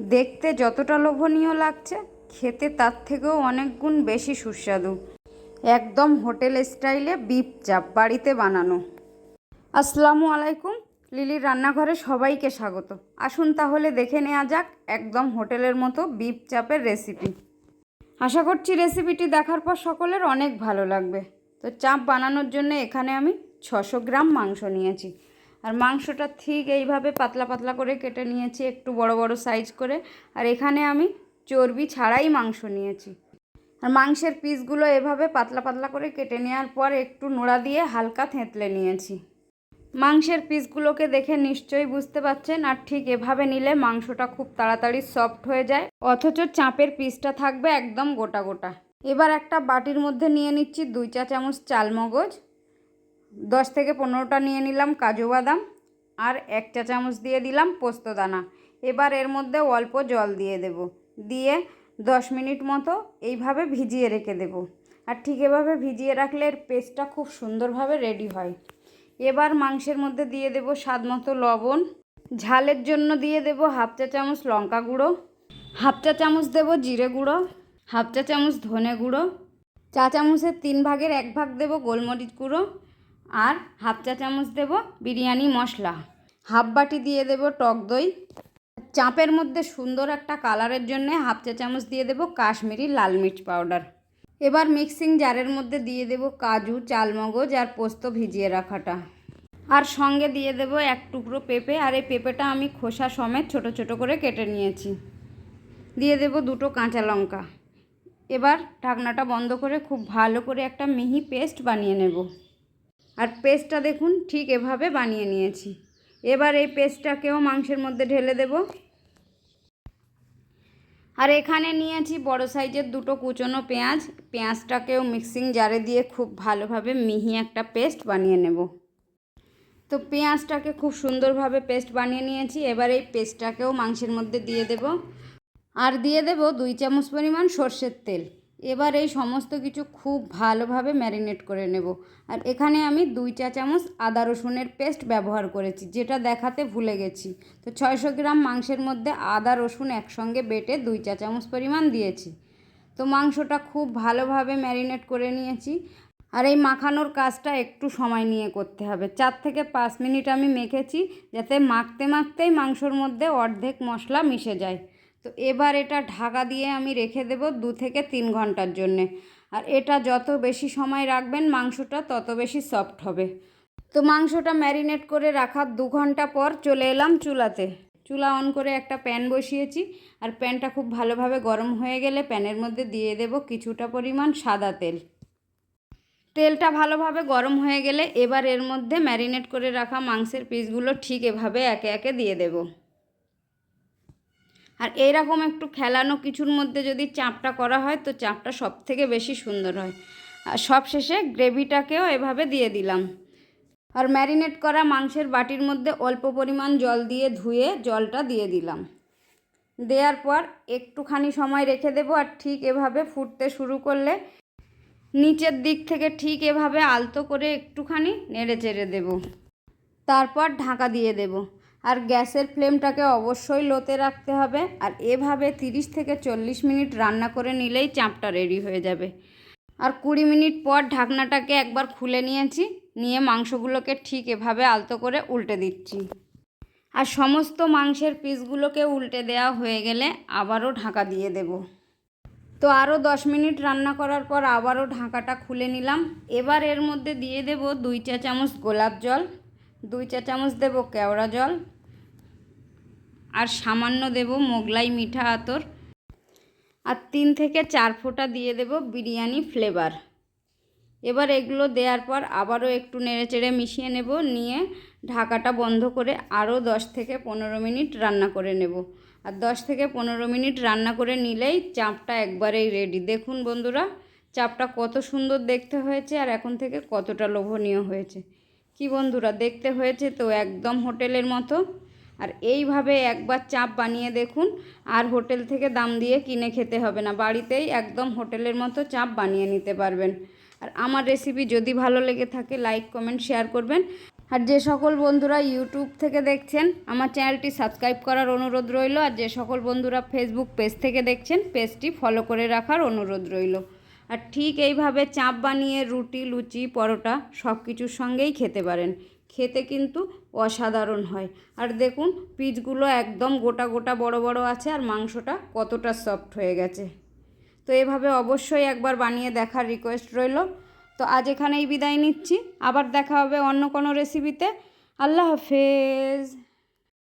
দেখতে যতটা লোভনীয় লাগছে, খেতে তার থেকেও অনেক গুণ বেশি সুস্বাদু। একদম হোটেল স্টাইলে বিফ চাপ বাড়িতে বানানো। আসসালামু আলাইকুম, লিলির রান্নাঘরে সবাইকে স্বাগত। আসুন তাহলে দেখে নেওয়া যাক একদম হোটেলের মতো বিফ চাপের রেসিপি। আশা করছি রেসিপিটি দেখার পর সকলের অনেক ভালো লাগবে। তো চাপ বানানোর জন্য এখানে আমি 600 গ্রাম মাংস নিয়েছি। আর মাংসটা ঠিক এইভাবে পাতলা পাতলা করে কেটে নিয়েছি, একটু বড় বড় সাইজ করে। আর এখানে আমি চর্বি ছাড়াই মাংস নিয়েছি। আর মাংসের পিসগুলো এভাবে পাতলা পাতলা করে কেটে নেওয়ার পর একটু নোড়া দিয়ে হালকা থেঁতলে নিয়েছি। মাংসের পিসগুলোকে দেখে নিশ্চয়ই বুঝতে পারছেন, আর ঠিক এভাবে নিলে মাংসটা খুব তাড়াতাড়ি সফট হয়ে যায়, অথচ চাপের পিসটা থাকবে একদম গোটা গোটা। এবার একটা বাটির মধ্যে নিয়ে নিচ্ছি 2 চা চামচ চালমগজ, 10 থেকে 15টা নিয়ে নিলাম কাজু বাদাম, আর 1 চা চামচ দিয়ে দিলাম পোস্তদানা। এবার এর মধ্যে অল্প জল দিয়ে দেব, দিয়ে 10 মিনিট মতো এইভাবে ভিজিয়ে রেখে দেব। আর ঠিক এভাবে ভিজিয়ে রাখলে এর পেস্টটা খুব সুন্দরভাবে রেডি হয়। এবার মাংসের মধ্যে দিয়ে দেব স্বাদ মতো লবণ, ঝালের জন্য দিয়ে দেব 1/2 চা চামচ লঙ্কা গুঁড়ো, 1/2 চা চামচ দেব জিরে গুঁড়ো, 1/2 চা চামচ ধনে গুঁড়ো, চা চামচের 3 ভাগের 1 ভাগ দেব গোলমরিচ গুঁড়ো, আর 1/2 চা চামচ দেব বিরিয়ানি মশলা। 1/2 বাটি দিয়ে দেব টক দই। চাপের মধ্যে সুন্দর একটা কালারের জন্য 1/2 চা চামচ দিয়ে দেব কাশ্মীরি লাল মির্চ পাউডার। এবার মিক্সিং জারের মধ্যে দিয়ে দেব কাজু, চালমগজ আর পোস্ত ভিজিয়ে রাখাটা। আর সঙ্গে দিয়ে দেব 1 টুকরো পেঁপে, আর এই পেঁপেটা আমি খোসা সমেত ছোট ছোট করে কেটে নিয়েছি। দিয়ে দেব 2টো কাঁচা লঙ্কা। এবার ঢাকনাটা বন্ধ করে খুব ভালো করে একটা মিহি পেস্ট বানিয়ে নেব। আর পেস্টটা দেখুন ঠিক এভাবে বানিয়ে নিয়েছি। এবার এই পেস্টটাকেও মাংসের মধ্যে ঢেলে দেব। আর এখানে নিয়েছি বড় সাইজের 2টো কুচনো পেঁয়াজ। পেঁয়াজটাকেও মিক্সিং জারে দিয়ে খুব ভালোভাবে মিহি একটা পেস্ট বানিয়ে নেব। তো পেঁয়াজটাকে খুব সুন্দরভাবে পেস্ট বানিয়ে নিয়েছি। এবার এই পেস্টটাকেও মাংসের মধ্যে দিয়ে দেব, আর দিয়ে দেব 2 চামচ পরিমাণ সর্ষের তেল। এবার এই সমস্ত কিছু খুব ভালোভাবে ম্যারিনেট করে নেব। আর এখানে আমি 2 চা চামচ আদা রসুনের পেস্ট ব্যবহার করেছি, যেটা দেখাতে ভুলে গেছি। তো 600 গ্রাম মাংসের মধ্যে আদা রসুন একসঙ্গে বেটে 2 চা চামচ পরিমাণ দিয়েছি। তো মাংসটা খুব ভালোভাবে ম্যারিনেট করে নিয়েছি। আর এই মাখানোর কাজটা একটু সময় নিয়ে করতে হবে। 4 থেকে 5 মিনিট আমি মেখেছি, যাতে মাখতে মাখতেই মাংসর মধ্যে অর্ধেক মশলা মিশে যায়। তো এবার এটা ঢাকা দিয়ে আমি রেখে দেব 2 থেকে 3 ঘন্টার জন্যে। আর এটা যত বেশি সময় রাখবেন মাংসটা তত বেশি সফট হবে। তো মাংসটা ম্যারিনেট করে রাখার 2 ঘন্টা পর চলে এলাম চুলাতে। চুলা অন করে একটা প্যান বসিয়েছি। আর প্যানটা খুব ভালোভাবে গরম হয়ে গেলে প্যানের মধ্যে দিয়ে দেব কিছুটা পরিমাণ সাদা তেল। তেলটা ভালোভাবে গরম হয়ে গেলে এবার এর মধ্যে ম্যারিনেট করে রাখা মাংসের পিসগুলো ঠিক এভাবে একে একে দিয়ে দেব। আর এইরকম একটু খেলানো কিছুর মধ্যে যদি চাপটা করা হয় তো চাপটা সব থেকে বেশি সুন্দর হয়। আর সবশেষে গ্রেভিটাকেও এভাবে দিয়ে দিলাম। আর ম্যারিনেট করা মাংসের বাটির মধ্যে অল্প পরিমাণ জল দিয়ে ধুয়ে জলটা দিয়ে দিলাম। দেওয়ার পর একটুখানি সময় রেখে দেব। আর ঠিক এভাবে ফুটতে শুরু করলে নিচের দিক থেকে ঠিক এভাবে আলতো করে একটুখানি নেড়ে চেড়ে দেব। তারপর ঢাকা দিয়ে দেব। আর গ্যাসের ফ্লেমটাকে অবশ্যই লোতে রাখতে হবে। আর এভাবে 30 থেকে 40 মিনিট রান্না করে নিলেই চাপটা রেডি হয়ে যাবে। আর 20 মিনিট পর ঢাকনাটাকে একবার খুলে নিয়েছি, নিয়ে মাংসগুলোকে ঠিক এভাবে আলতো করে উল্টে দিচ্ছি। আর সমস্ত মাংসের পিসগুলোকে উল্টে দেওয়া হয়ে গেলে আবারও ঢাকা দিয়ে দেব। তো আরও 10 মিনিট রান্না করার পর আবারও ঢাকাটা খুলে নিলাম। এবার এর মধ্যে দিয়ে দেব 2 চা চামচ গোলাপ জল, 2 চা চামচ দেব কেওড়া জল, আর সামান্য দেব মোগলাই মিঠা আতর, আর 3 থেকে 4 ফোঁটা দিয়ে দেব বিরিয়ানি ফ্লেভার। এবার এগুলো দেওয়ার পর আবারও একটু নেড়েচেড়ে মিশিয়ে নেব, নিয়ে ঢাকাটা বন্ধ করে আরও 10 থেকে 15 মিনিট রান্না করে নেব। আর 10 থেকে 15 মিনিট রান্না করে নিলেই চাপটা একবারেই রেডি। দেখুন বন্ধুরা, চাপটা কত সুন্দর দেখতে হয়েছে আর এখন থেকে কতটা লোভনীয় হয়েছে। কি বন্ধুরা, দেখতে হয়েছে তো একদম হোটেলের মতো। আর এইভাবে একবার চাপ বানিয়ে দেখুন, আর হোটেল থেকে দাম দিয়ে কিনে খেতে হবে না, বাড়িতেই একদম হোটেলের মতো চাপ বানিয়ে নিতে পারবেন। আর আমার রেসিপি যদি ভালো লেগে থাকে লাইক কমেন্ট শেয়ার করবেন। আর যে সকল বন্ধুরা ইউটিউব থেকে দেখছেন আমার চ্যানেলটি সাবস্ক্রাইব করার অনুরোধ রইল। আর যে সকল বন্ধুরা ফেসবুক পেজ থেকে দেখছেন পেজটি ফলো করে রাখার অনুরোধ রইল। আর ঠিক এইভাবে চাপ বানিয়ে রুটি, লুচি, পরোটা সব কিছুর সঙ্গেই খেতে পারেন। খেতে কিন্তু অসাধারণ হয়। আর দেখুন পিসগুলো একদম গোটা গোটা বড় বড় আছে, আর মাংসটা কতটা সফট হয়ে গেছে। তো এভাবে অবশ্যই একবার বানিয়ে দেখার রিকোয়েস্ট রইল। তো আজ এখানেই বিদায় নিচ্ছি, আবার দেখা হবে অন্য কোনো রেসিপিতে। আল্লাহ হাফেজ।